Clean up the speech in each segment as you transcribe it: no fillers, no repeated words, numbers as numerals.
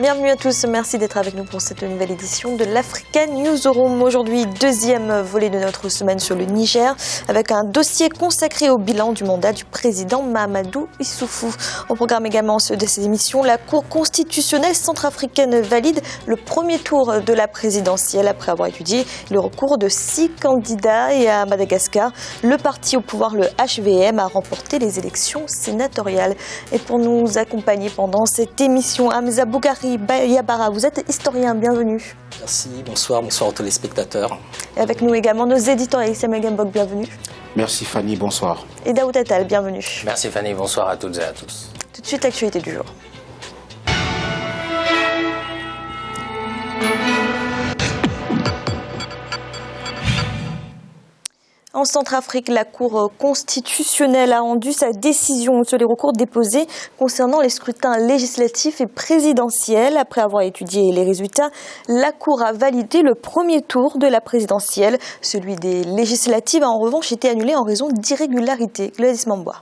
Bienvenue à tous, merci d'être avec nous pour cette nouvelle édition de l'Africa Newsroom. Aujourd'hui, deuxième volet de notre semaine sur le Niger, avec un dossier consacré au bilan du mandat du président Mahamadou Issoufou. Au programme également de ces émissions, la Cour constitutionnelle centrafricaine valide le premier tour de la présidentielle après avoir étudié le recours de 6 candidats. Et à Madagascar, le parti au pouvoir, le HVM, a remporté les élections sénatoriales. Et pour nous accompagner pendant cette émission, Hamza Bougari Yabara, vous êtes historien, bienvenue. Merci, bonsoir aux téléspectateurs. Et avec nous également nos éditeurs, Samuel Gambok, bienvenue. Merci Fanny, bonsoir. Et Daoud Attal, bienvenue. Merci Fanny, bonsoir à toutes et à tous. Tout de suite, l'actualité du jour. En Centrafrique, la Cour constitutionnelle a rendu sa décision sur les recours déposés concernant les scrutins législatifs et présidentiels. Après avoir étudié les résultats, la Cour a validé le premier tour de la présidentielle. Celui des législatives a en revanche été annulé en raison d'irrégularités. Gladys Mamboa.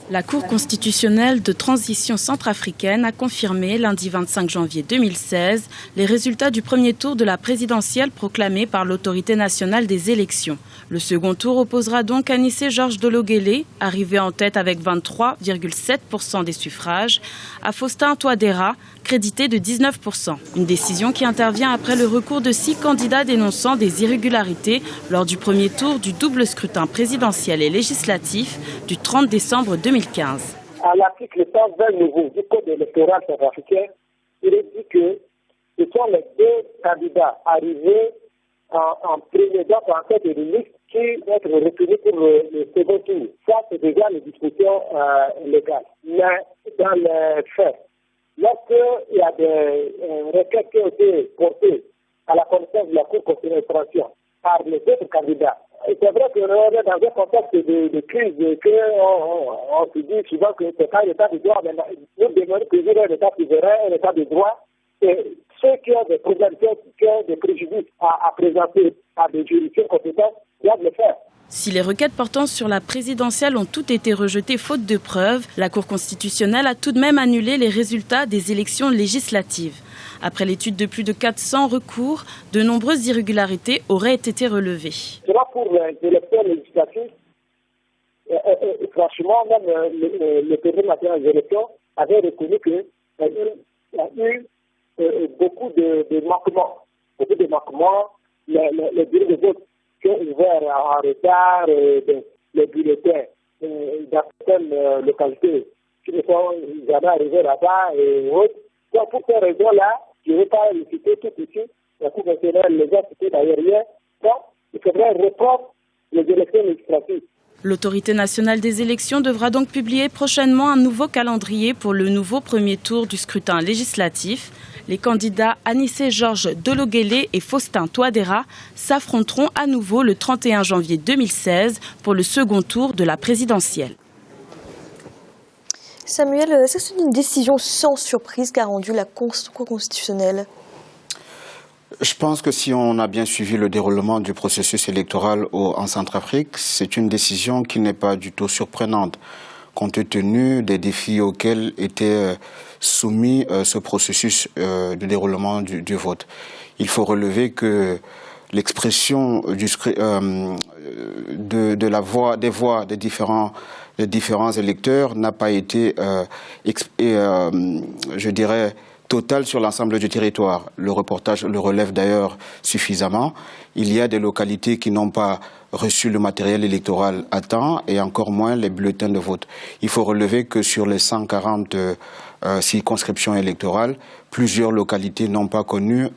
La Cour constitutionnelle de transition centrafricaine a confirmé lundi 25 janvier 2016 les résultats du premier tour de la présidentielle proclamé par l'autorité nationale des élections. Le second tour opposera donc Anissé Georges Dologuélé, arrivé en tête avec 23,7% des suffrages, à Faustin Touadéra, crédité de 19%. Une décision qui intervient après le recours de 6 candidats dénonçant des irrégularités lors du premier tour du double scrutin présidentiel et législatif du 30 décembre 2015. À l'article 120 nouveau du Code électoral centrafricain, il est dit que ce sont les 2 candidats arrivés en premier, donc en tête de liste, qui vont être retenus pour le second tour. Ça, c'est déjà les discussions légales. Mais dans les faits, lorsqu'il y a des requêtes qui ont été portées à la connaissance de la Cour constitutionnelle par les autres candidats, et c'est vrai qu'on est dans un contexte de crise, qu'on se dit souvent que c'est pas l'état de droit, mais nous demandons toujours un état souverain, un état de droit, et ceux qui ont des problèmes, qui ont des préjudices à présenter à des juridictions compétentes, doivent le faire. Si les requêtes portant sur la présidentielle ont toutes été rejetées faute de preuves, la Cour constitutionnelle a tout de même annulé les résultats des élections législatives. Après l'étude de plus de 400 recours, de nombreuses irrégularités auraient été relevées. Cela pour les élections législatives, franchement, même le Conseil national des élections avait reconnu qu'il y a eu beaucoup de manquements. Beaucoup de manquements. Les bureaux de vote qui ont ouvert en retard, les bulletins dans certaines localités qui ne sont jamais arrivés là-bas et autres. Donc, pour ces raisons-là, je ne vais pas les citer tout ici. La Cour constitutionnelle les a cités d'ailleurs hier. Donc, il faudrait reprendre les élections législatives. L'autorité nationale des élections devra donc publier prochainement un nouveau calendrier pour le nouveau premier tour du scrutin législatif. Les candidats Anissé Georges Dologuélé et Faustin Touadéra s'affronteront à nouveau le 31 janvier 2016 pour le second tour de la présidentielle. Samuel, est-ce que c'est une décision sans surprise qu'a rendue la Cour constitutionnelle ? Je pense que si on a bien suivi le déroulement du processus électoral en Centrafrique, c'est une décision qui n'est pas du tout surprenante, compte tenu des défis auxquels était soumis ce processus de déroulement du vote. Il faut relever que l'expression des voix des différents électeurs n'a pas été, je dirais, totale sur l'ensemble du territoire. Le reportage le relève d'ailleurs suffisamment. Il y a des localités qui n'ont pas reçu le matériel électoral à temps et encore moins les bulletins de vote. Il faut relever que sur les 140 circonscriptions électorales, plusieurs localités n'ont pas connu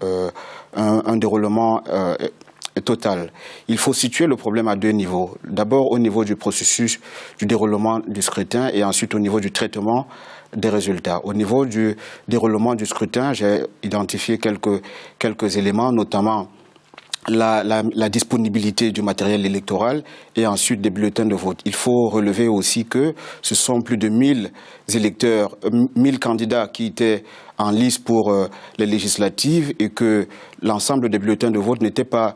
un déroulement total. Il faut situer le problème à 2 niveaux. D'abord au niveau du processus du déroulement du scrutin et ensuite au niveau du traitement des résultats. Au niveau du déroulement du scrutin, j'ai identifié quelques éléments, notamment la disponibilité du matériel électoral et ensuite des bulletins de vote. Il faut relever aussi que ce sont plus de 1000 candidats qui étaient en lice pour les législatives et que l'ensemble des bulletins de vote n'étaient pas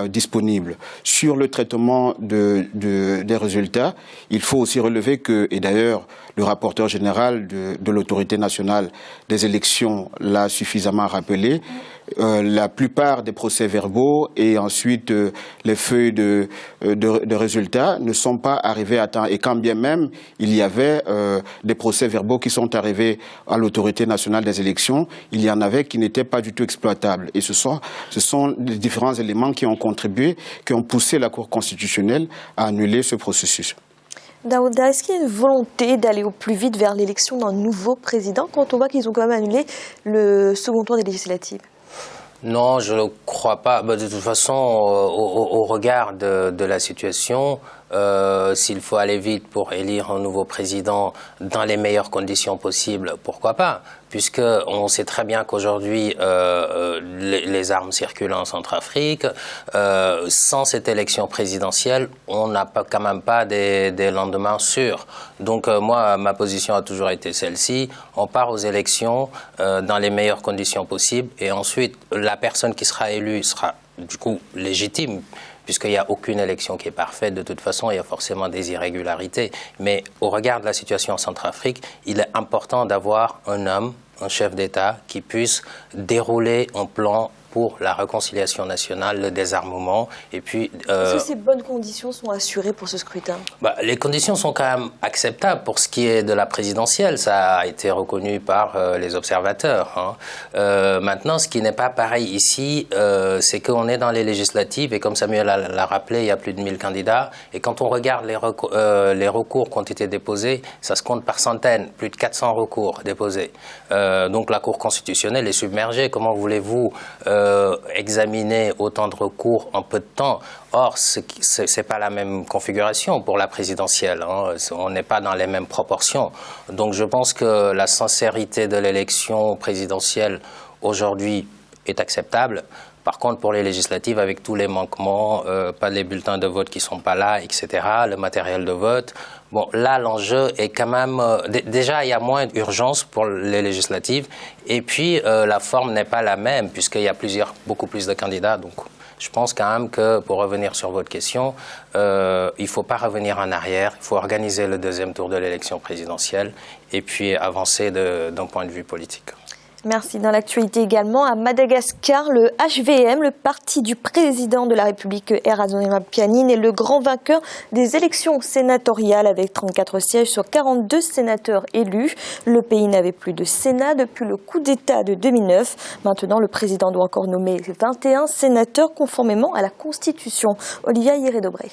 disponibles. Sur le traitement des résultats, il faut aussi relever que, et d'ailleurs le rapporteur général de l'autorité nationale des élections l'a suffisamment rappelé, la plupart des procès-verbaux et ensuite les feuilles de résultats ne sont pas arrivés à temps. Et quand bien même il y avait des procès-verbaux qui sont arrivés à l'autorité nationale des élections, il y en avait qui n'étaient pas du tout exploitables. Et ce sont les différents éléments qui ont contribué, qui ont poussé la Cour constitutionnelle à annuler ce processus. Daouda, est-ce qu'il y a une volonté d'aller au plus vite vers l'élection d'un nouveau président quand on voit qu'ils ont quand même annulé le second tour des législatives? Non, je ne crois pas. De toute façon, au regard de la situation, s'il faut aller vite pour élire un nouveau président dans les meilleures conditions possibles, pourquoi pas? Puisqu'on sait très bien qu'aujourd'hui, les armes circulent en Centrafrique. Sans cette élection présidentielle, on n'a quand même pas des lendemains sûrs. Donc moi, ma position a toujours été celle-ci. On part aux élections dans les meilleures conditions possibles et ensuite, la personne qui sera élue sera du coup légitime. Puisqu'il n'y a aucune élection qui est parfaite, de toute façon, il y a forcément des irrégularités. Mais au regard de la situation en Centrafrique, il est important d'avoir un homme, un chef d'État, qui puisse dérouler un plan pour la réconciliation nationale, le désarmement, et puis... Est-ce que ces bonnes conditions sont assurées pour ce scrutin? Les conditions sont quand même acceptables pour ce qui est de la présidentielle. Ça a été reconnu par les observateurs. Maintenant, ce qui n'est pas pareil ici, c'est qu'on est dans les législatives, et comme Samuel l'a rappelé, il y a plus de 1000 candidats, et quand on regarde les recours qui ont été déposés, ça se compte par centaines, plus de 400 recours déposés. Donc la Cour constitutionnelle est submergée. Comment voulez-vous examiner autant de recours en peu de temps? Or, c'est pas la même configuration pour la présidentielle. On n'est pas dans les mêmes proportions. Donc je pense que la sincérité de l'élection présidentielle aujourd'hui est acceptable. Par contre, pour les législatives, avec tous les manquements, pas les bulletins de vote qui sont pas là, etc., le matériel de vote, bon, là, l'enjeu est quand même... déjà, il y a moins d'urgence pour les législatives, et puis la forme n'est pas la même, puisqu'il y a beaucoup plus de candidats. Donc, je pense quand même que, pour revenir sur votre question, il ne faut pas revenir en arrière, il faut organiser le deuxième tour de l'élection présidentielle, et puis avancer d'un point de vue politique. Merci. Dans l'actualité également, à Madagascar, le HVM, le parti du président de la République Razonarampianine, est le grand vainqueur des élections sénatoriales avec 34 sièges sur 42 sénateurs élus. Le pays n'avait plus de Sénat depuis le coup d'État de 2009. Maintenant, le président doit encore nommer 21 sénateurs conformément à la Constitution. Olivia Hieré-Dobré.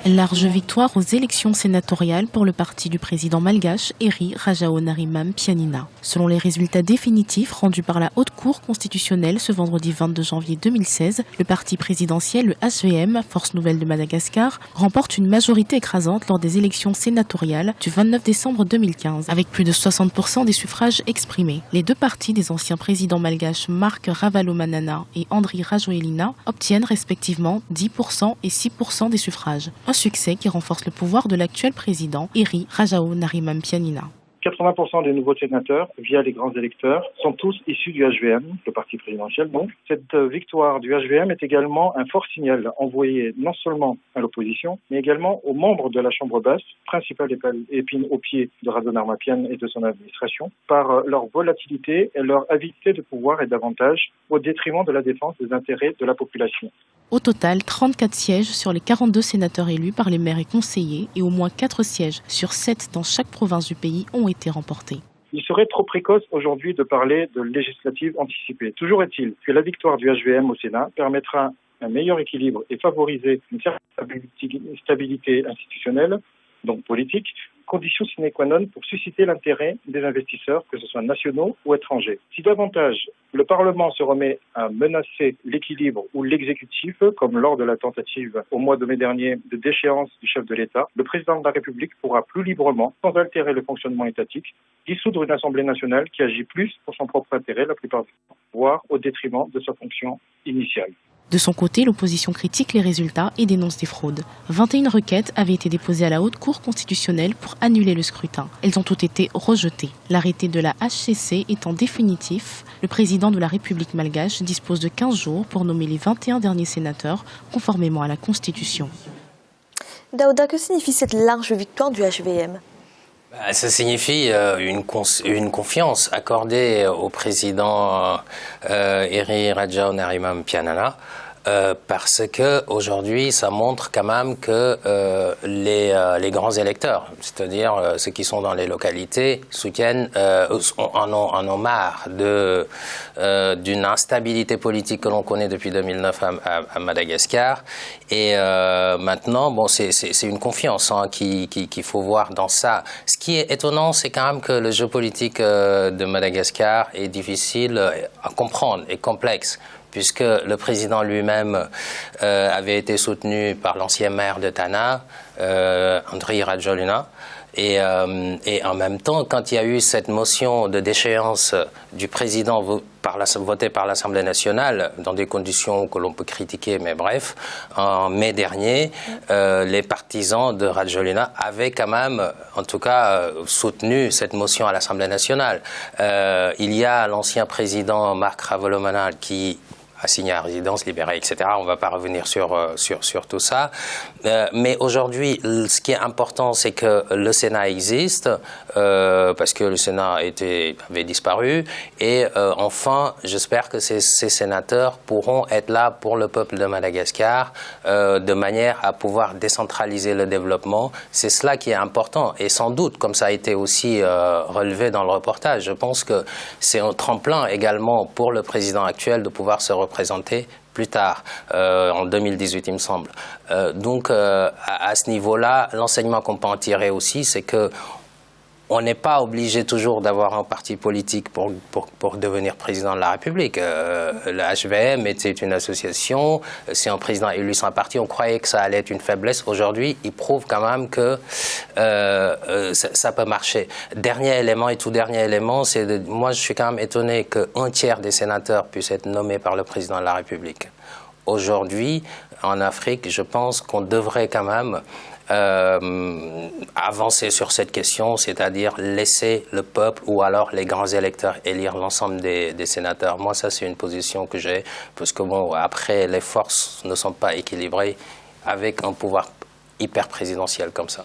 Large victoire aux élections sénatoriales pour le parti du président malgache Heri Rajaonarimampianina. Selon les résultats définitifs rendus par la Haute Cour constitutionnelle ce vendredi 22 janvier 2016, le parti présidentiel, le HVM, Force Nouvelle de Madagascar, remporte une majorité écrasante lors des élections sénatoriales du 29 décembre 2015, avec plus de 60% des suffrages exprimés. Les deux partis des anciens présidents malgaches Marc Ravalomanana et Andry Rajoelina obtiennent respectivement 10% et 6% des suffrages. Un succès qui renforce le pouvoir de l'actuel président, Heri Rajaonarimampianina. 80% des nouveaux sénateurs, via les grands électeurs, sont tous issus du HVM, le parti présidentiel. Donc, cette victoire du HVM est également un fort signal envoyé non seulement à l'opposition, mais également aux membres de la Chambre basse, principale épine au pied de Rajoelinarimampian et de son administration, par leur volatilité et leur avidité de pouvoir et d'avantages, au détriment de la défense des intérêts de la population. Au total, 34 sièges sur les 42 sénateurs élus par les maires et conseillers et au moins 4 sièges sur 7 dans chaque province du pays ont été remportés. Il serait trop précoce aujourd'hui de parler de législative anticipée. Toujours est-il que la victoire du HVM au Sénat permettra un meilleur équilibre et favoriser une certaine stabilité institutionnelle, donc politique, condition sine qua non pour susciter l'intérêt des investisseurs, que ce soit nationaux ou étrangers. Si davantage le Parlement se remet à menacer l'équilibre ou l'exécutif, comme lors de la tentative au mois de mai dernier de déchéance du chef de l'État, le président de la République pourra plus librement, sans altérer le fonctionnement étatique, dissoudre une Assemblée nationale qui agit plus pour son propre intérêt la plupart du temps, voire au détriment de sa fonction initiale. De son côté, l'opposition critique les résultats et dénonce des fraudes. 21 requêtes avaient été déposées à la Haute Cour constitutionnelle pour annuler le scrutin. Elles ont toutes été rejetées. L'arrêté de la HCC étant définitif, le président de la République malgache dispose de 15 jours pour nommer les 21 derniers sénateurs, conformément à la Constitution. Daouda, que signifie cette large victoire du HVM ? Ça signifie une confiance accordée au président Heri Rajaonarimam Pianina parce que aujourd'hui, ça montre quand même que les grands électeurs, c'est-à-dire ceux qui sont dans les localités, soutiennent, en ont marre d'une instabilité politique que l'on connaît depuis 2009 à Madagascar. Et maintenant, bon, c'est une confiance qu'il faut voir dans ça. Ce qui est étonnant, c'est quand même que le jeu politique de Madagascar est difficile à comprendre et complexe, puisque le président lui-même avait été soutenu par l'ancien maire de Tana, Andry Rajoelina. Et en même temps, quand il y a eu cette motion de déchéance du président votée par l'Assemblée nationale, dans des conditions que l'on peut critiquer, mais bref, en mai dernier, les partisans de Rajoelina avaient quand même, en tout cas, soutenu cette motion à l'Assemblée nationale. Il y a l'ancien président Marc Ravalomanana qui a signé à résidence libérée, etc. On ne va pas revenir sur tout ça. Mais aujourd'hui, ce qui est important, c'est que le Sénat existe, parce que le Sénat avait disparu. Et enfin, j'espère que ces sénateurs pourront être là pour le peuple de Madagascar, de manière à pouvoir décentraliser le développement. C'est cela qui est important. Et sans doute, comme ça a été aussi relevé dans le reportage, je pense que c'est un tremplin également pour le président actuel de pouvoir se représenter plus tard, en 2018 il me semble. Donc à ce niveau-là, l'enseignement qu'on peut en tirer aussi, c'est que on n'est pas obligé toujours d'avoir un parti politique pour devenir président de la République. Le HVM était une association, si un président élu sans parti, on croyait que ça allait être une faiblesse. Aujourd'hui, il prouve quand même que ça peut marcher. Dernier élément et tout dernier élément, moi je suis quand même étonné qu'un tiers des sénateurs puissent être nommés par le président de la République. Aujourd'hui, en Afrique, je pense qu'on devrait quand même avancer sur cette question, c'est-à-dire laisser le peuple ou alors les grands électeurs élire l'ensemble des sénateurs. Moi, ça, c'est une position que j'ai, parce que bon, après, les forces ne sont pas équilibrées avec un pouvoir hyper présidentiel comme ça.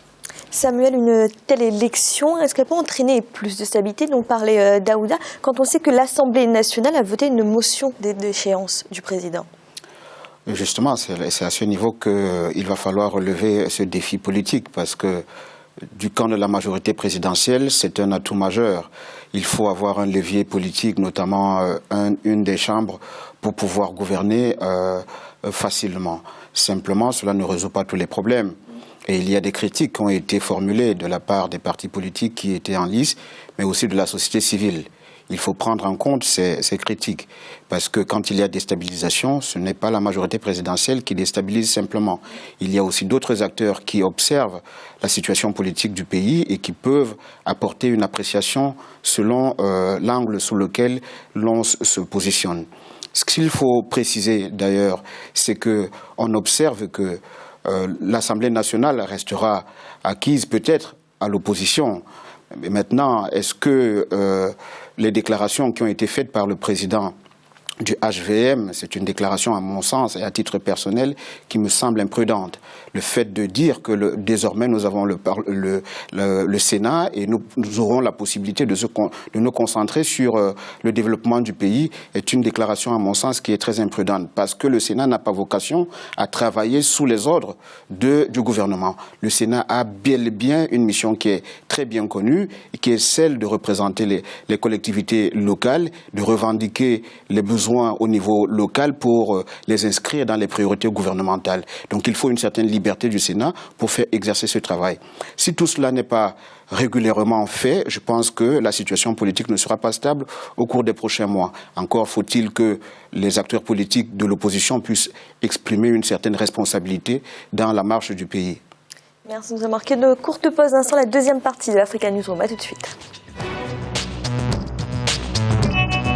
Samuel, une telle élection, est-ce qu'elle peut entraîner plus de stabilité dont parlait Daouda, quand on sait que l'Assemblée nationale a voté une motion d'échéance du président ? Justement, c'est à ce niveau qu'il va falloir relever ce défi politique, parce que du camp de la majorité présidentielle, c'est un atout majeur. Il faut avoir un levier politique, notamment une des chambres, pour pouvoir gouverner facilement. Simplement, cela ne résout pas tous les problèmes. Et il y a des critiques qui ont été formulées de la part des partis politiques qui étaient en lice, mais aussi de la société civile. Il faut prendre en compte ces critiques, parce que quand il y a déstabilisation, ce n'est pas la majorité présidentielle qui déstabilise simplement. Il y a aussi d'autres acteurs qui observent la situation politique du pays et qui peuvent apporter une appréciation selon l'angle sous lequel l'on se positionne. Ce qu'il faut préciser d'ailleurs, c'est qu'on observe que l'Assemblée nationale restera acquise peut-être à l'opposition. Mais maintenant, est-ce que les déclarations qui ont été faites par le président du HVM, c'est une déclaration à mon sens et à titre personnel qui me semble imprudente. Le fait de dire que désormais nous avons le Sénat et nous aurons la possibilité de nous concentrer sur le développement du pays est une déclaration à mon sens qui est très imprudente, parce que le Sénat n'a pas vocation à travailler sous les ordres du gouvernement. Le Sénat a bel et bien une mission qui est très bien connue et qui est celle de représenter les collectivités locales, de revendiquer les besoins au niveau local pour les inscrire dans les priorités gouvernementales. Donc il faut une certaine liberté du Sénat pour faire exercer ce travail. Si tout cela n'est pas régulièrement fait, je pense que la situation politique ne sera pas stable au cours des prochains mois. Encore faut-il que les acteurs politiques de l'opposition puissent exprimer une certaine responsabilité dans la marche du pays. Merci, nous avons marqué de courtes pauses. La deuxième partie de l'Africa Newsroom. À tout de suite.